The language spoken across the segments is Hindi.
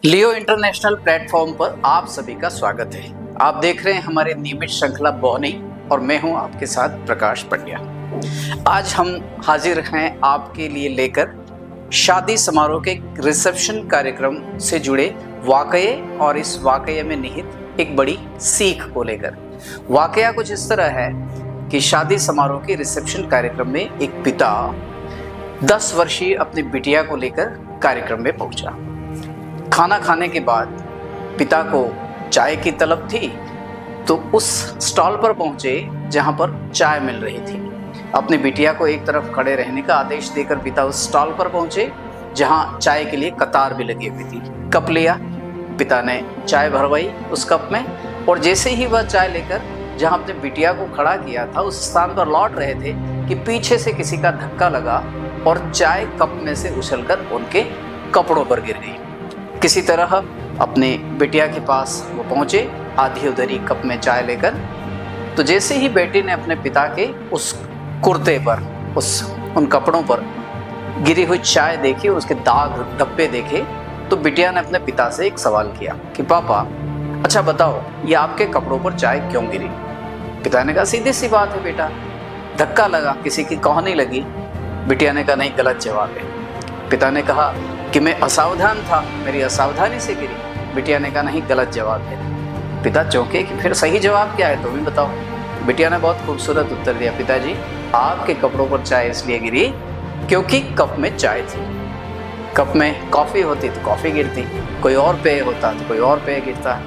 लियो इंटरनेशनल प्लेटफॉर्म पर आप सभी का स्वागत है। आप देख रहे हैं हमारे नियमित श्रृंखला बोहनी और मैं हूं आपके साथ प्रकाश पंड्या। आज हम हाजिर हैं आपके लिए लेकर शादी समारोह के रिसेप्शन कार्यक्रम से जुड़े वाकये और इस वाकये में निहित एक बड़ी सीख को लेकर। वाकया कुछ इस तरह है कि शादी समारोह के रिसेप्शन कार्यक्रम में एक पिता 10 वर्षीय अपनी बिटिया को लेकर कार्यक्रम में पहुंचा। खाना खाने के बाद पिता को चाय की तलब थी तो उस स्टॉल पर पहुंचे जहां पर चाय मिल रही थी। अपनी बिटिया को एक तरफ खड़े रहने का आदेश देकर पिता उस स्टॉल पर पहुंचे जहां चाय के लिए कतार भी लगी हुई थी। कप लिया, पिता ने चाय भरवाई उस कप में और जैसे ही वह चाय लेकर जहां अपनी बिटिया को खड़ा किया था उस स्थान पर लौट रहे थे कि पीछे से किसी का धक्का लगा और चाय कप में से उछलकर उनके कपड़ों पर गिर गई। किसी तरह अपने बिटिया के पास वो पहुंचे आधी उधरी कप में चाय लेकर। तो जैसे ही बेटी ने अपने पिता के उस कुर्ते पर उन कपड़ों पर गिरी हुई चाय देखी, उसके दाग धब्बे देखे, तो बिटिया ने अपने पिता से एक सवाल किया कि पापा अच्छा बताओ ये आपके कपड़ों पर चाय क्यों गिरी। पिता ने कहा सीधी सी बात है बेटा, धक्का लगा, किसी की कहानी लगी। बिटिया ने कहा नहीं, गलत जवाब है। पिता ने कहा कि मैं असावधान था, मेरी असावधानी से गिरी। बिटिया ने कहा नहीं, गलत जवाब है। पिता चौंके कि फिर सही जवाब क्या है, तुम ही बताओ। बिटिया ने बहुत खूबसूरत उत्तर दिया, पिताजी आपके कपड़ों पर चाय इसलिए गिरी क्योंकि कप में चाय थी। कप में कॉफ़ी होती तो कॉफ़ी गिरती, कोई और पेय होता तो कोई और पेय गिरता।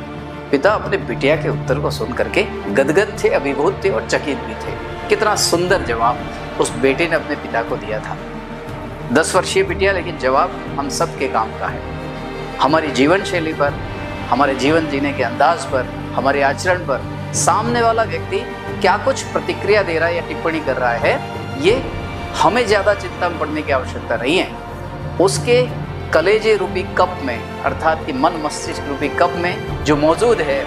पिता अपने बिटिया के उत्तर को सुन करके गदगद थे, अभिभूत थे और चकित भी थे। कितना सुंदर जवाब उस बेटे ने अपने पिता को दिया था। 10 वर्षीय बिटिया, लेकिन जवाब हम सब के काम का है। हमारी जीवन शैली पर, हमारे जीवन जीने के अंदाज पर, हमारे आचरण पर सामने वाला व्यक्ति क्या कुछ प्रतिक्रिया दे रहा है या टिप्पणी कर रहा है, ये हमें ज़्यादा चिंता में पड़ने की आवश्यकता नहीं है। उसके कलेजे रूपी कप में, अर्थात कि मन मस्तिष्क रूपी कप में जो मौजूद है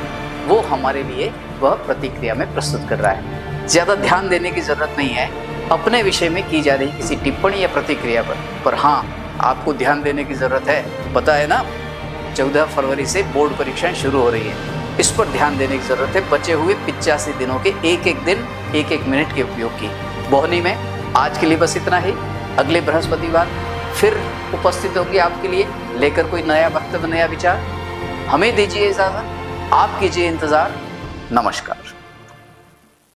वो हमारे लिए वह प्रतिक्रिया में प्रस्तुत कर रहा है। ज़्यादा ध्यान देने की ज़रूरत नहीं है अपने विषय में की जा रही किसी टिप्पणी या प्रतिक्रिया पर हाँ आपको ध्यान देने की ज़रूरत है। पता है ना 14 फरवरी से बोर्ड परीक्षाएं शुरू हो रही है, इस पर ध्यान देने की ज़रूरत है। बचे हुए 85 दिनों के एक एक दिन एक एक मिनट के उपयोग की। बोहनी में आज के लिए बस इतना ही। अगले बृहस्पतिवार फिर उपस्थित होगी आपके लिए लेकर कोई नया वक्तव्य, नया विचार। हमें दीजिए इजाज़त, आप कीजिए इंतज़ार। नमस्कार।